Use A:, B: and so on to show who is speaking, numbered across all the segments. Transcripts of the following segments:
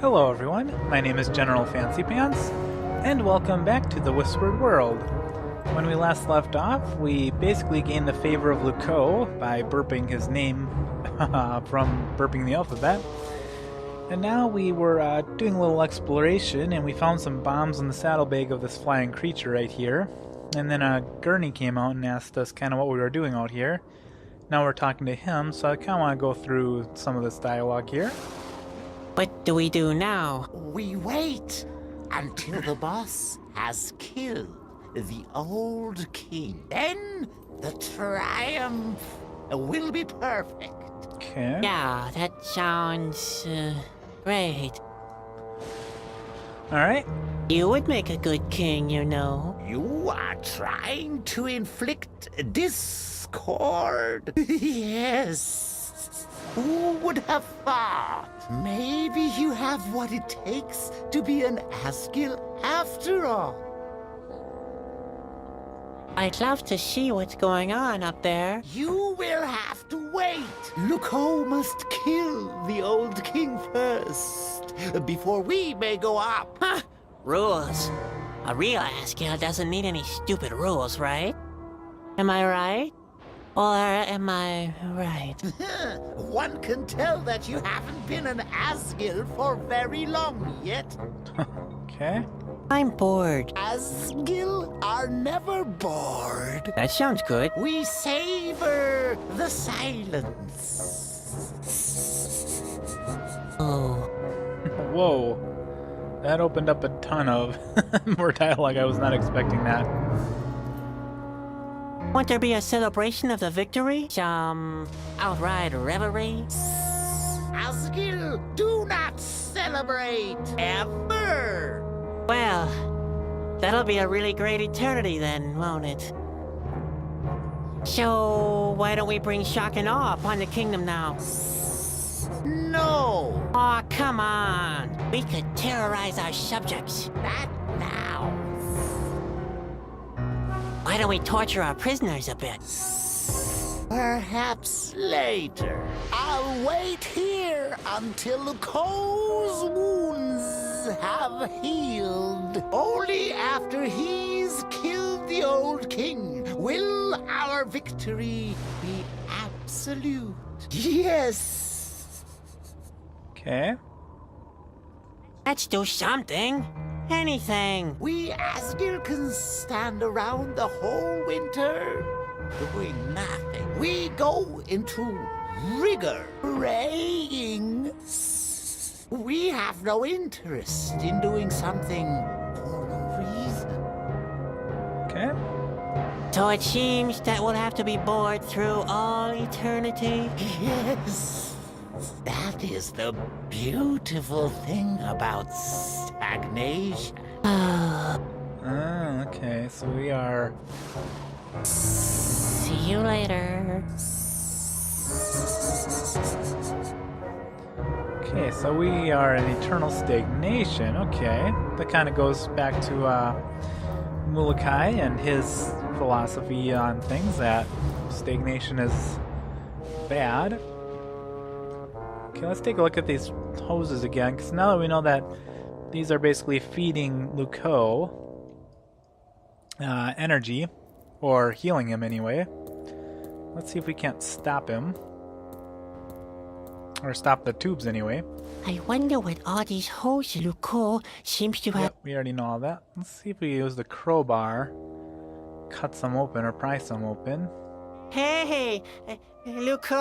A: Hello everyone, my name is General Fancy Pants, and welcome back to the Whispered World. When we last left off, we basically gained the favor of Luco by burping his name from burping the alphabet. And now we were doing a little exploration, and we found some bombs in the saddlebag of this flying creature right here. And then Gurney came out and asked us kind of what we were doing out here. Now we're talking to him, so I kind of want to go through some of this dialogue here.
B: What do we do now?
C: We wait until the boss has killed the old king. Then the triumph will be perfect.
A: Okay.
B: Yeah, that sounds great.
A: Alright.
B: You would make a good king, you know.
C: You are trying to inflict discord? Yes. Who would have thought? Maybe you have what it takes to be an Asgil after all.
B: I'd love to see what's going on up there.
C: You will have to wait. Luco must kill the old king first, before we may go up.
B: Huh? Rules. A real Asgil doesn't need any stupid rules, right? Am I right? Or am I right?
C: One can tell that you haven't been an Asgil for very long yet.
A: Okay.
B: I'm bored.
C: Asgil are never bored.
B: That sounds good.
C: We savor the silence.
B: Oh.
A: Whoa. That opened up a ton of more dialogue. I was not expecting that.
B: Won't there be a celebration of the victory? Some outright revelry?
C: Asgil do not celebrate ever.
B: Well, that'll be a really great eternity then, won't it? So, why don't we bring shock and awe upon the kingdom now?
C: No.
B: Aw, come on! We could terrorize our subjects.
C: Not now.
B: Why don't we torture our prisoners a bit?
C: Perhaps later. I'll wait here until Luco's wounds have healed. Only after he's killed the old king will our victory be absolute. Yes.
A: Okay.
B: Let's do something. Anything.
C: We Asgir can stand around the whole winter doing nothing. We go into rigor, praying. We have no interest in doing something for no reason.
A: Okay.
B: So it seems that we'll have to be bored through all eternity?
C: Yes. That is the beautiful thing about stagnation.
A: Okay, so we are...
B: See you later.
A: Okay, so we are in eternal stagnation. Okay. That kind of goes back to Mulukai and his philosophy on things, that stagnation is bad. Okay, let's take a look at these hoses again, because now that we know that these are basically feeding Luco energy, or healing him anyway. Let's see if we can't stop him. Or stop the tubes anyway.
B: I wonder what all these holes Luco seems to have...
A: Yep, we already know all that. Let's see if we use the crowbar. Cut some open or pry some open.
B: Hey, Luco!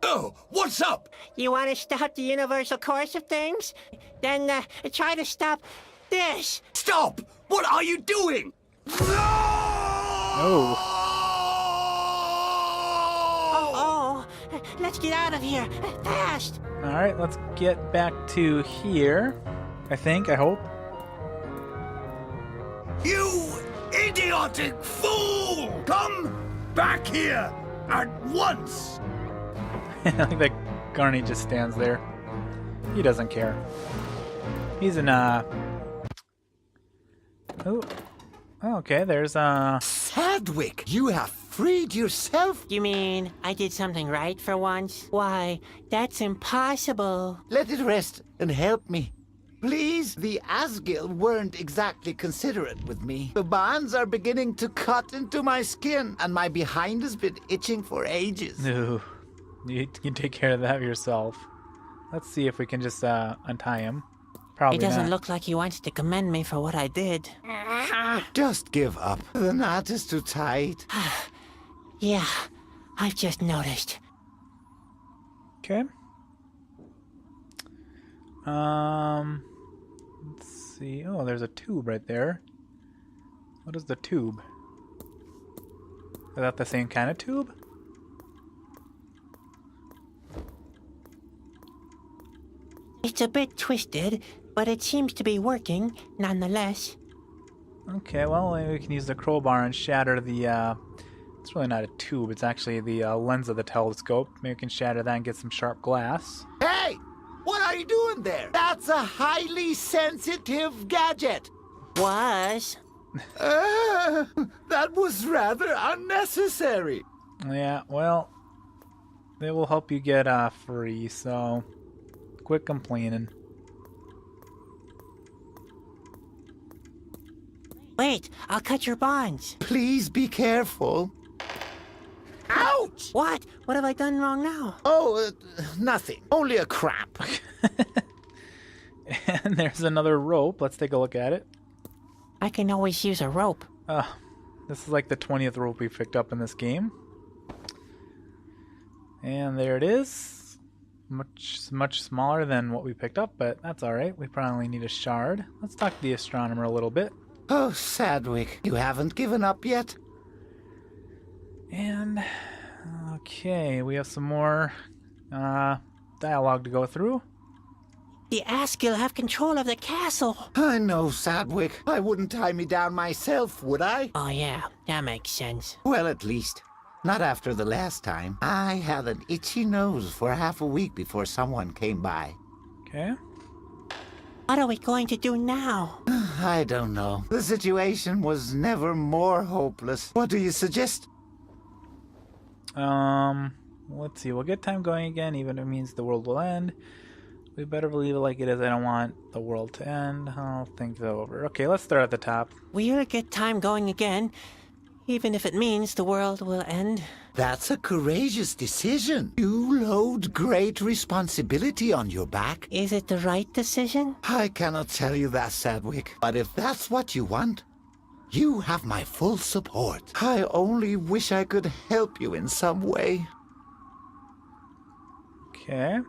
D: Oh, what's up?
B: You want to stop the universal course of things? Then try to stop this.
D: Stop! What are you doing?
A: Oh.
B: Oh, let's get out of here, fast!
A: Alright, let's get back to here. I hope.
D: You idiotic fool! Come back here at once!
A: I like that Garney just stands there. He doesn't care. He's in Oh, okay, there's
D: Sadwick, you have
C: freed yourself.
B: You mean I did something right for once? Why, that's impossible.
C: Let it rest and help me. Please, the Asgil weren't exactly considerate with me. The bonds are beginning to cut into my skin, and my behind has been itching for ages.
A: No, you can take care of that yourself. Let's see if we can just untie him. Probably
B: It doesn't
A: not.
B: look like he wants to commend me for what I did.
C: Just give up. The knot is too tight.
B: Yeah, I've just noticed.
A: Okay. Let's see. Oh, there's a tube right there. What is the tube? Is that the same kind of tube?
B: It's a bit twisted, but it seems to be working nonetheless.
A: Okay, well, maybe we can use the crowbar and shatter the, it's really not a tube, it's actually the lens of the telescope. Maybe we can shatter that and get some sharp glass.
C: Hey! What are you doing there? That's a highly sensitive gadget.
B: Was?
C: That was rather unnecessary.
A: Yeah, well, they will help you get free, so quit complaining.
B: Wait, I'll cut your bonds.
C: Please be careful. Ouch!
B: What? What have I done wrong now?
C: Oh, nothing. Only a cramp.
A: And there's another rope. Let's take a look at it.
B: I can always use a rope.
A: This is like the 20th rope we picked up in this game. And there it is. Much smaller than what we picked up, but that's alright. We probably need a shard. Let's talk to the astronomer a little bit.
C: Oh, Sadwick, you haven't given up yet?
A: And, okay, we have some more dialogue to go through.
B: The Asgil have control of the castle.
C: I know, Sadwick. I wouldn't tie me down myself, would I?
B: Oh yeah, that makes sense.
C: Well, at least. Not after the last time. I had an itchy nose for half a week before someone came by.
A: Okay.
B: What are we going to do now?
C: I don't know. The situation was never more hopeless. What do you suggest?
A: Let's see. We'll get time going again, even if it means the world will end. We better believe it like it is. I don't want the world to end. I'll think that over. Okay, let's start at the top.
B: We'll get time going again, even if it means the world will end.
C: That's a courageous decision. You load great responsibility on your back.
B: Is it the right decision?
C: I cannot tell you that, Sadwick. But if that's what you want, you have my full support. I only wish I could help you in some way.
A: Okay.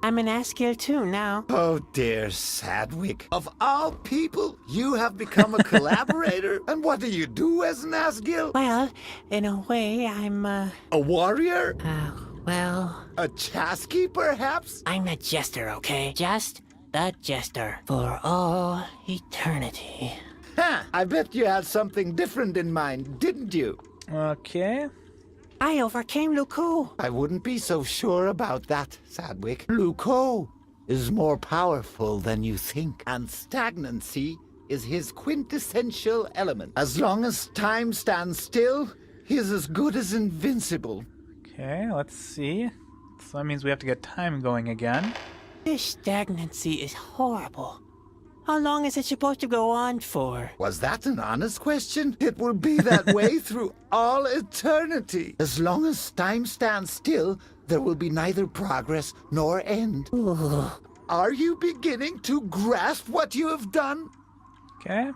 B: I'm an Asgil too now.
C: Oh dear, Sadwick. Of all people, you have become a collaborator. And what do you do as an Asgil?
B: Well, in a way, I'm,
C: A warrior?
B: well,
C: A chasky, perhaps?
B: I'm the jester, okay? Just the jester. For all eternity.
C: Ha! I bet you had something different in mind, didn't you?
A: Okay.
B: I overcame Luko.
C: I wouldn't be so sure about that, Sadwick. Luko is more powerful than you think, and stagnancy is his quintessential element. As long as time stands still, he is as good as invincible.
A: Okay, let's see. So that means we have to get time going again.
B: This stagnancy is horrible. How long is it supposed to go on for?
C: Was that an honest question? It will be that way through all eternity. As long as time stands still, there will be neither progress nor end. Are you beginning to grasp what you have done?
A: Okay.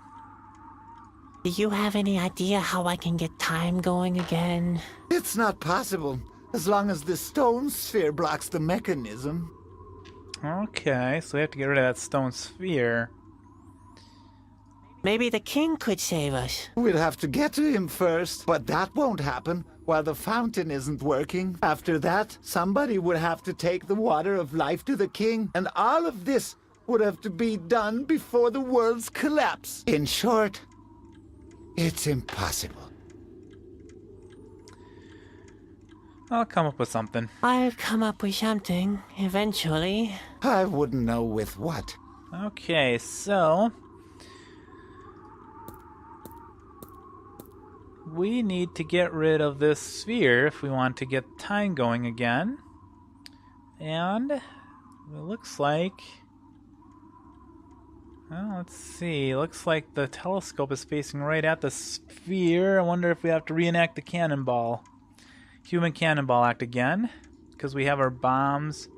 B: Do you have any idea how I can get time going again?
C: It's not possible, as long as the stone sphere blocks the mechanism.
A: Okay, so we have to get rid of that stone sphere.
B: Maybe the king could save us.
C: We'll have to get to him first, but that won't happen while the fountain isn't working. After that, somebody would have to take the water of life to the king, and all of this would have to be done before the world's collapse. In short, it's impossible.
A: I'll come up with something.
B: I'll come up with something, eventually.
C: I wouldn't know with what.
A: Okay, so we need to get rid of this sphere if we want to get time going again. And it looks like... Well, let's see. Looks like the telescope is facing right at the sphere. I wonder if we have to reenact the cannonball. Human cannonball act again. Because we have our bombs.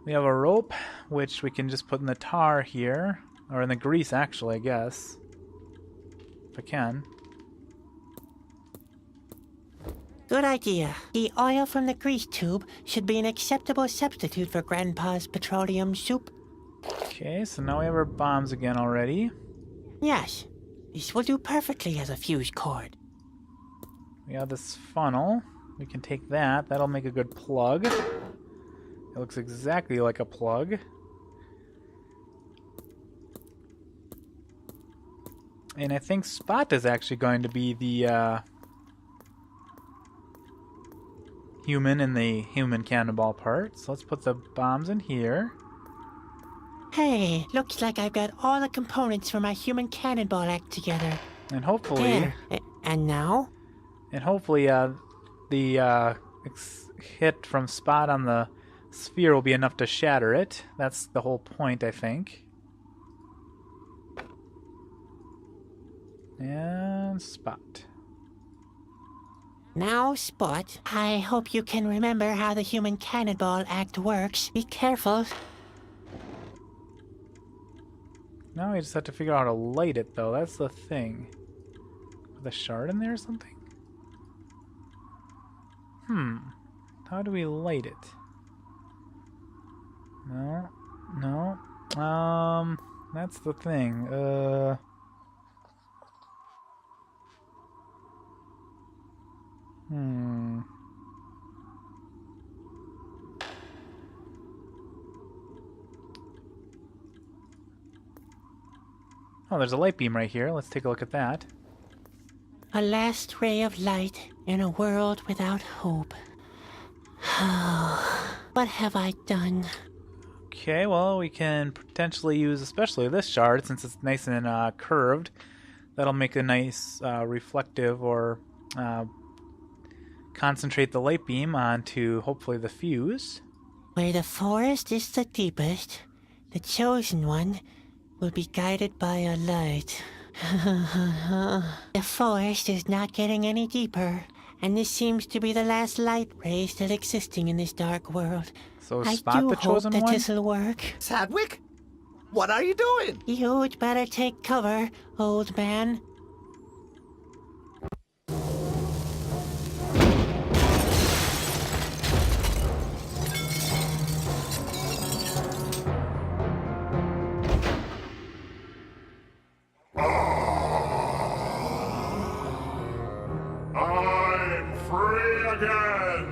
A: We have a rope, which we can just put in the tar here. Or in the grease, actually, I guess. If I can.
B: Good idea. The oil from the grease tube should be an acceptable substitute for Grandpa's petroleum soup.
A: Okay, so now we have our bombs again already.
B: Yes, this will do perfectly as a fuse cord.
A: We have this funnel. We can take that. That'll make a good plug. It looks exactly like a plug. And I think Spot is actually going to be the human in the human cannonball part. So let's put the bombs in here.
B: Hey, looks like I've got all the components for my human cannonball act together.
A: And hopefully...
B: There. And now?
A: And hopefully the hit from Spot on the sphere will be enough to shatter it. That's the whole point, I think. And Spot.
B: Now, Spot, I hope you can remember how the human cannonball act works. Be careful.
A: Now we just have to figure out how to light it, though. That's the thing. With a shard in there or something? How do we light it? No. That's the thing. Oh, there's a light beam right here. Let's take a look at that.
B: A last ray of light in a world without hope. What have I done?
A: Okay, well, we can potentially use especially this shard since it's nice and curved. That'll make a nice reflective or concentrate the light beam onto hopefully the fuse.
B: Where the forest is the deepest, the chosen one will be guided by a light. The forest is not getting any deeper, and this seems to be the last light ray still existing in this dark world.
A: So
B: I
A: Spot
B: do
A: the
B: hope
A: chosen
B: that
A: one?
B: this'll work.
C: Sadwick? What are you doing?
B: You'd better take cover, old man.
E: I'm free again!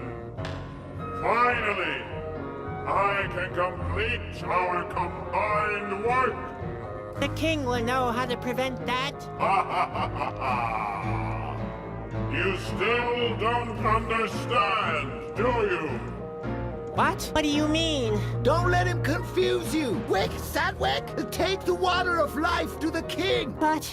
E: Finally! I can complete our combined work!
B: The king will know how to prevent that.
E: Ha ha ha ha ha! You still don't understand, do you?
B: What? What do you mean?
C: Don't let him confuse you. Wick, Sadwick, take the water of life to the king.
B: But,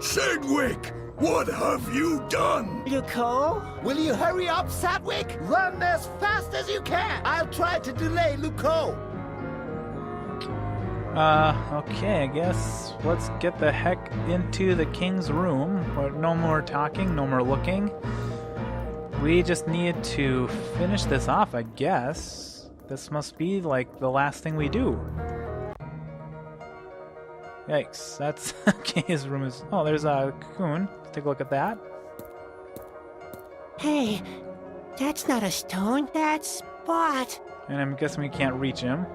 D: Sedgwick, what have you done?
B: Luco?
C: Will you hurry up, Sadwick? Run as fast as you can. I'll try to delay Luco.
A: Okay, I guess let's get the heck into the king's room. No more talking, no more looking. We just need to finish this off, I guess. This must be, like, the last thing we do. Yikes, that's... Okay, his room is... Oh, there's a cocoon. Let's take a look at that.
B: Hey, that's not a stone, that's Spot.
A: And I'm guessing we can't reach him.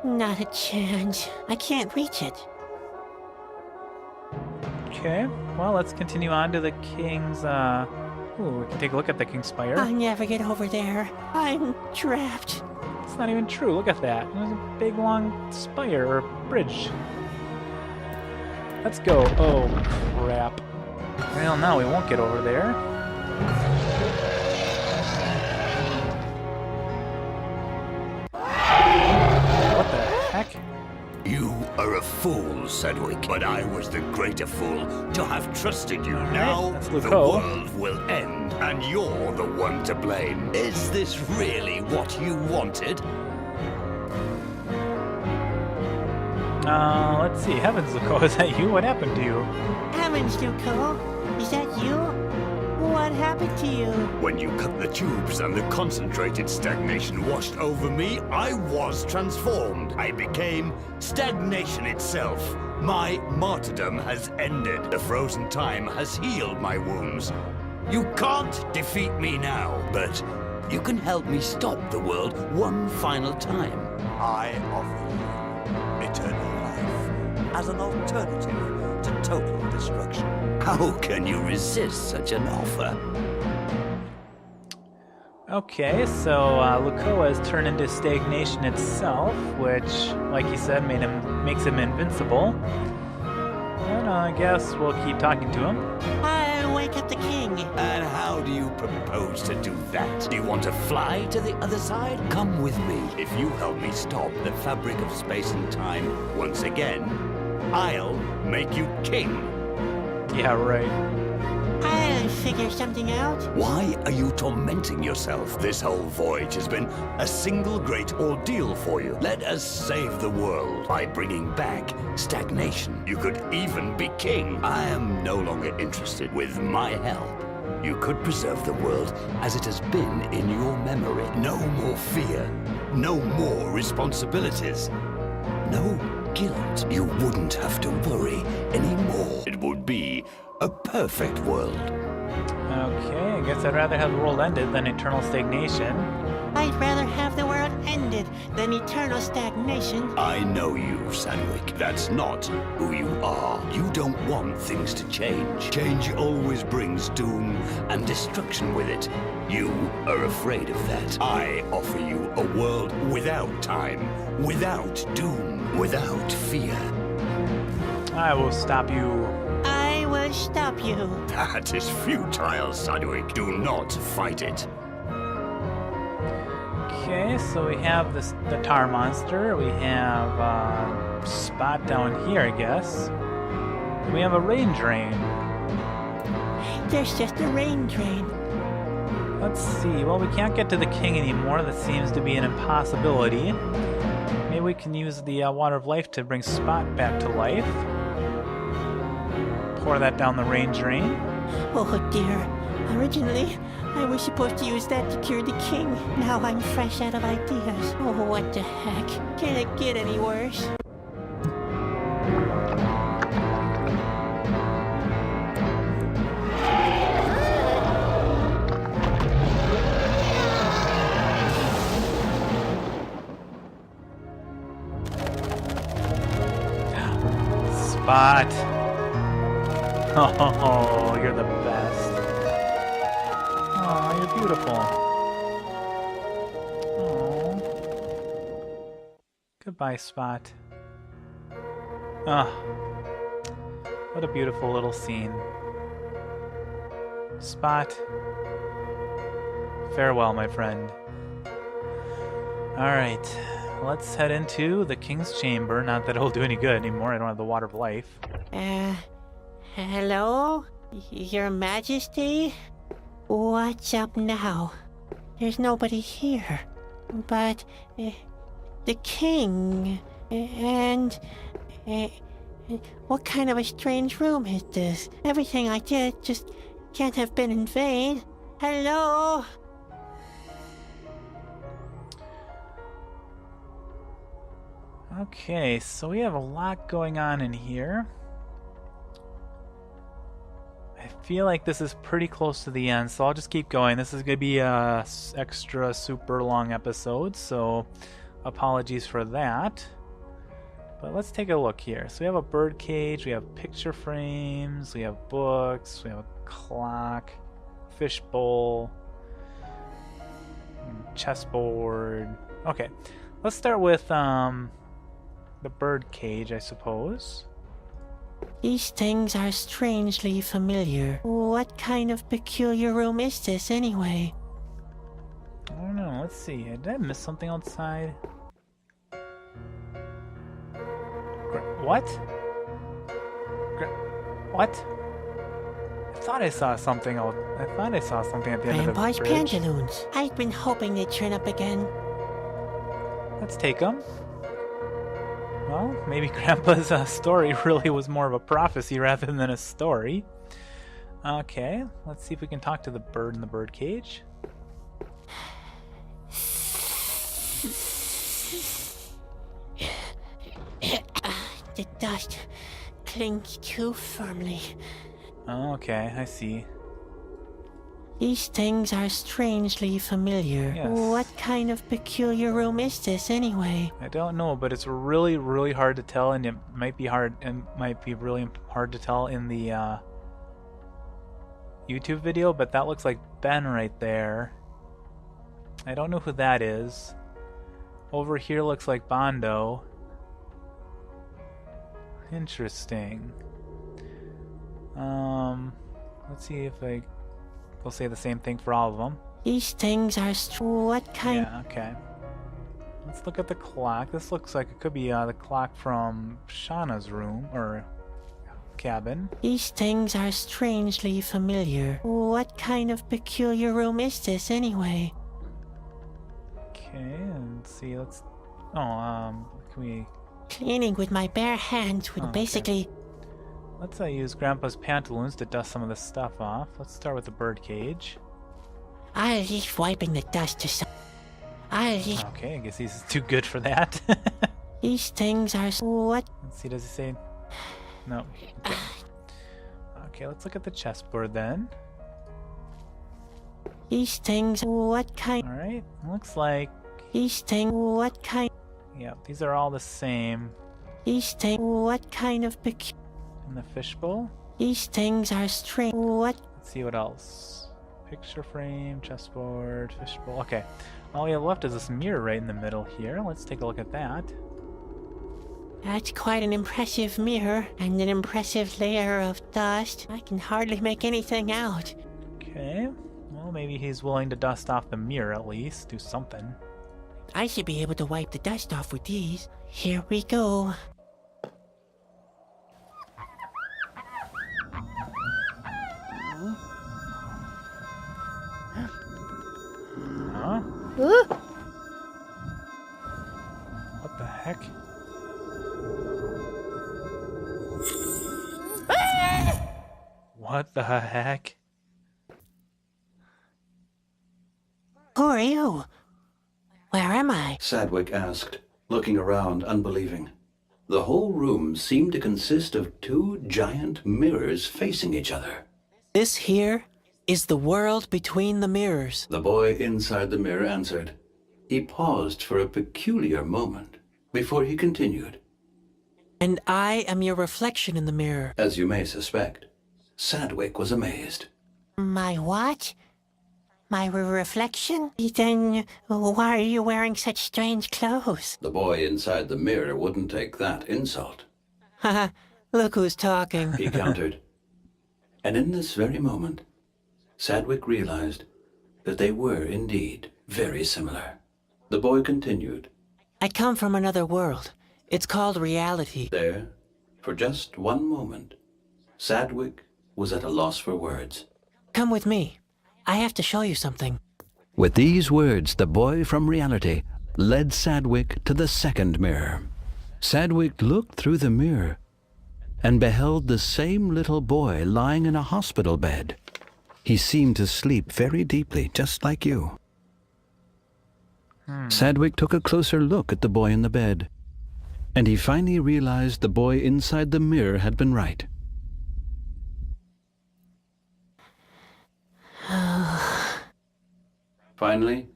B: Not a chance. I can't reach it.
A: Okay, well, let's continue on to the king's, Ooh, we can take a look at the king's spire.
B: I'll never get over there. I'm trapped.
A: It's not even true, look at that. There's a big, long spire, or bridge. Let's go. Oh, crap. Well, no, we won't get over there. What the heck?
D: You are a fool, Sedgwick, but I was the greater fool to have trusted you. Now
A: that's
D: the
A: Luco.
D: world will end, and you're the one to blame. Is this really what you wanted?
A: Let's see. Heavens, Luco, is that you? What happened to you?
B: Heavens, Luco, is that you? What happened to you?
D: When you cut the tubes and the concentrated stagnation washed over me, I was transformed. I became stagnation itself. My martyrdom has ended. The frozen time has healed my wounds. You can't defeat me now, but you can help me stop the world one final time.
C: I offer you eternal life as an alternative to total destruction.
D: How can you resist such an offer?
A: Okay, so Luco has turned into stagnation itself, which, like he said, makes him invincible. And I guess we'll keep talking to him.
B: I'll wake up the king.
D: And how do you propose to do that? Do you want to fly to the other side? Come with me. If you help me stop the fabric of space and time once again, I'll make you king.
A: Yeah, right.
B: I'll figure something out.
D: Why are you tormenting yourself? This whole voyage has been a single great ordeal for you. Let us save the world by bringing back stagnation. You could even be king. I am no longer interested. With my help, you could preserve the world as it has been in your memory. No more fear. No more responsibilities. No guilt. You wouldn't have to worry anymore. It would be a perfect world.
A: Okay, I guess I'd rather have the world ended than eternal stagnation.
B: I'd rather have the world ended than eternal stagnation.
D: I know you, Sedgwick. That's not who you are. You don't want things to change. Change always brings doom and destruction with it. You are afraid of that. I offer you a world without time, without doom, without fear.
A: I will stop you.
B: I will stop you.
D: That is futile, Sedgwick. Do not fight it.
A: Okay, so we have the tar monster. We have Spot down here, I guess. We have a rain drain.
B: There's just a rain drain.
A: Let's see. Well, we can't get to the king anymore. That seems to be an impossibility. Maybe we can use the water of life to bring Spot back to life. Pour that down the rain drain.
B: Oh dear. Originally, I was supposed to use that to cure the king. Now I'm fresh out of ideas. Oh, what the heck? Can it get any worse?
A: Spot. Oh, you're the best. Oh, you're beautiful. Oh. Goodbye, Spot. Ah, what a beautiful little scene. Spot. Farewell, my friend. Alright, let's head into the King's Chamber. Not that it'll do any good anymore, I don't have the Water of Life.
B: Hello? Your Majesty? What's up now? There's nobody here. But, the king, and, what kind of a strange room is this? Everything I did just can't have been in vain. Hello?
A: Okay, so we have a lot going on in here. I feel like this is pretty close to the end, so I'll just keep going. This is going to be a extra super long episode, so apologies for that. But let's take a look here. So we have a bird cage, we have picture frames, we have books, we have a clock, fish bowl, chessboard. Okay, let's start with the bird cage, I suppose.
B: These things are strangely familiar. What kind of peculiar room is this, anyway?
A: I don't know, let's see. Did I miss something outside? What? What? I thought I saw something at the end of
B: Grandpa's
A: the bridge.
B: pantaloons. I've been hoping they'd turn up again.
A: Let's take them. Well, maybe Grandpa's story really was more of a prophecy rather than a story. Okay, let's see if we can talk to the bird in the bird cage.
B: The dust clings too firmly.
A: Oh, okay, I see.
B: These things are strangely familiar.
A: Yes.
B: What kind of peculiar room is this, anyway?
A: I don't know, but it's really, really hard to tell, and it might be really hard to tell in the YouTube video, but that looks like Ben right there. I don't know who that is. Over here looks like Bondo. Interesting. Let's see if we'll say the same thing for all of them.
B: These things are what kind?
A: Yeah, okay. Let's look at the clock. This looks like it could be the clock from Shauna's room, or cabin.
B: These things are strangely familiar. What kind of peculiar room is this, anyway?
A: Okay, and see, can we...
B: Cleaning with my bare hands would
A: Okay.
B: basically...
A: Let's use Grandpa's pantaloons to dust some of this stuff off. Let's start with the bird cage.
B: I'll leave wiping the dust to some... I'll leave...
A: Okay, I guess he's too good for that.
B: These things are what?
A: Let's see, does he say... No. Okay. Okay, let's look at the chessboard then.
B: These things what kind?
A: Alright, looks like...
B: These things what kind?
A: Yeah, these are all the same.
B: These things what kind of peculiar...
A: In the fishbowl.
B: These things are strange. What?
A: Let's see what else. Picture frame, chessboard, fishbowl. Okay. All we have left is this mirror right in the middle here. Let's take a look at that.
B: That's quite an impressive mirror, and an impressive layer of dust. I can hardly make anything out.
A: Okay. Well, maybe he's willing to dust off the mirror at least. Do something.
B: I should be able to wipe the dust off with these. Here we go.
A: Huh? What the heck? What the heck?
B: Who are you? Where am I?
D: Sadwick asked, looking around unbelieving. The whole room seemed to consist of two giant mirrors facing each other.
F: This here is the world between the mirrors.
D: The boy inside the mirror answered. He paused for a peculiar moment before he continued.
F: And I am your reflection in the mirror.
D: As you may suspect, Sadwick was amazed.
B: My what? My reflection? Then why are you wearing such strange clothes?
D: The boy inside the mirror wouldn't take that insult.
F: Haha, look who's talking.
D: He countered. And in this very moment, Sadwick realized that they were indeed very similar. The boy continued.
F: I come from another world. It's called reality.
D: There, for just one moment, Sadwick was at a loss for words.
F: Come with me. I have to show you something.
G: With these words, the boy from reality led Sadwick to the second mirror. Sadwick looked through the mirror and beheld the same little boy lying in a hospital bed. He seemed to sleep very deeply, just like you. Sadwick took a closer look at the boy in the bed, and he finally realized the boy inside the mirror had been right.
D: Finally,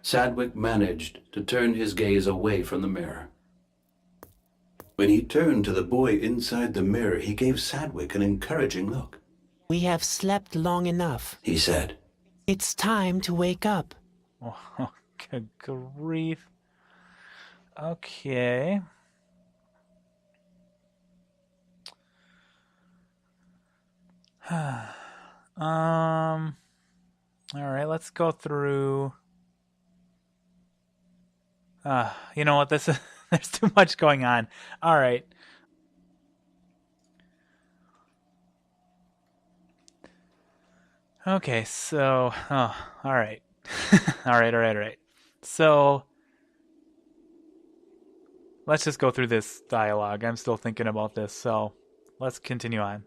D: Sadwick managed to turn his gaze away from the mirror. When he turned to the boy inside the mirror, he gave Sadwick an encouraging look.
F: We have slept long enough.
D: He said,
F: It's time to wake up.
A: Oh, good grief. Okay. Alright, let's go through... you know what, this is... there's too much going on. Alright. Okay, so... Oh, alright. Alright. So... Let's just go through this dialogue. I'm still thinking about this, so... Let's continue on.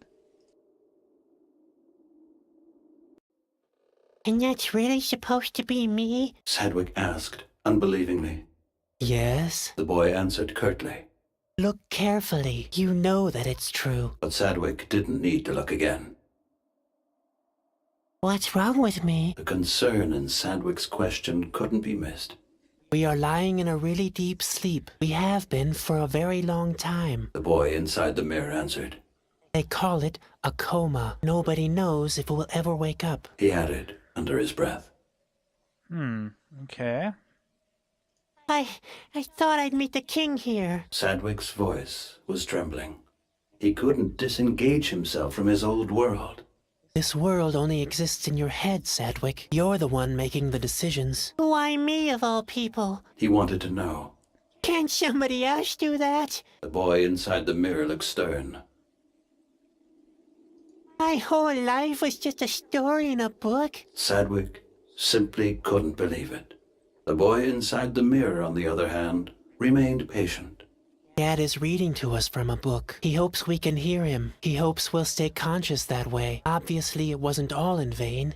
B: And that's really supposed to be me?
G: Sadwick asked, unbelievingly.
F: Yes?
G: The boy answered curtly.
F: Look carefully. You know that it's true.
G: But Sadwick didn't need to look again.
B: What's wrong with me?
G: The concern in Sadwick's question couldn't be missed.
F: We are lying in a really deep sleep. We have been for a very long time.
G: The boy inside the mirror answered.
F: They call it a coma. Nobody knows if we'll ever wake up.
G: He added, under his breath.
A: Okay.
B: I thought I'd meet the king here.
G: Sadwick's voice was trembling. He couldn't disengage himself from his old world.
F: This world only exists in your head, Sadwick. You're the one making the decisions.
B: Why me, of all people?
G: He wanted to know.
B: Can't somebody else do that?
G: The boy inside the mirror looked stern.
B: My whole life was just a story in a book.
G: Sadwick simply couldn't believe it. The boy inside the mirror, on the other hand, remained patient.
F: Dad is reading to us from a book. He hopes we can hear him. He hopes we'll stay conscious that way. Obviously, it wasn't all in vain.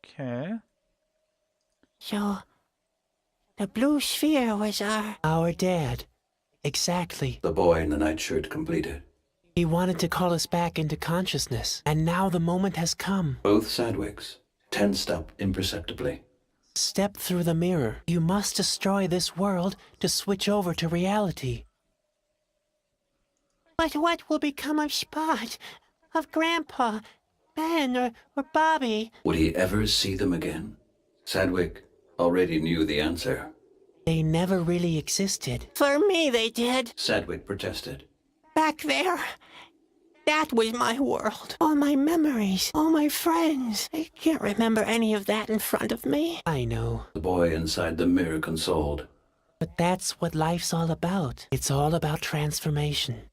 A: Okay.
B: So, the blue sphere was
F: Our dad. Exactly.
G: The boy in the nightshirt completed.
F: He wanted to call us back into consciousness, and now the moment has come.
G: Both Sadwicks tensed up imperceptibly.
F: Step through the mirror. You must destroy this world to switch over to reality.
B: But what will become of Spot? Of Grandpa? Ben or Bobby?
G: Would he ever see them again? Sadwick already knew the answer.
F: They never really existed.
B: For me they did.
G: Sadwick protested.
B: Back there. That was my world. All my memories. All my friends. I can't remember any of that in front of me.
F: I know.
G: The boy inside the mirror consoled.
F: But that's what life's all about. It's all about transformation.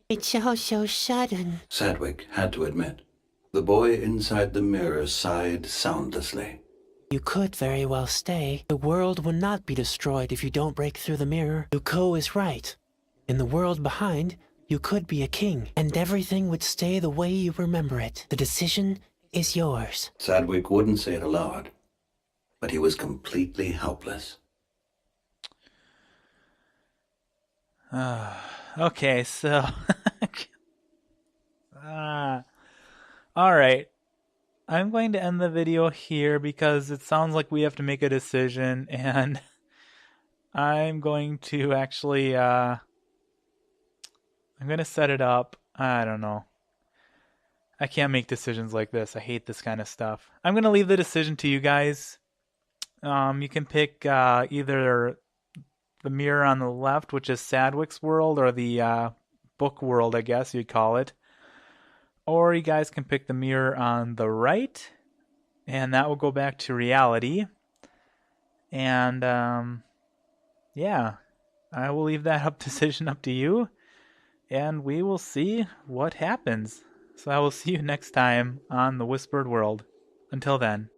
B: It's all so sudden.
G: Sadwick had to admit. The boy inside the mirror sighed soundlessly.
F: You could very well stay. The world will not be destroyed if you don't break through the mirror. Luco is right. In the world behind, you could be a king, and everything would stay the way you remember it. The decision is yours.
G: Sadwick wouldn't say it aloud, but he was completely helpless.
A: Okay, so... Alright. I'm going to end the video here because it sounds like we have to make a decision, and I'm going to actually, I'm going to set it up. I don't know. I can't make decisions like this. I hate this kind of stuff. I'm going to leave the decision to you guys. You can pick either the mirror on the left, which is Sadwick's world, or the book world, I guess you'd call it. Or you guys can pick the mirror on the right, and that will go back to reality. And yeah, I will leave that decision up to you, and we will see what happens. So I will see you next time on The Whispered World. Until then.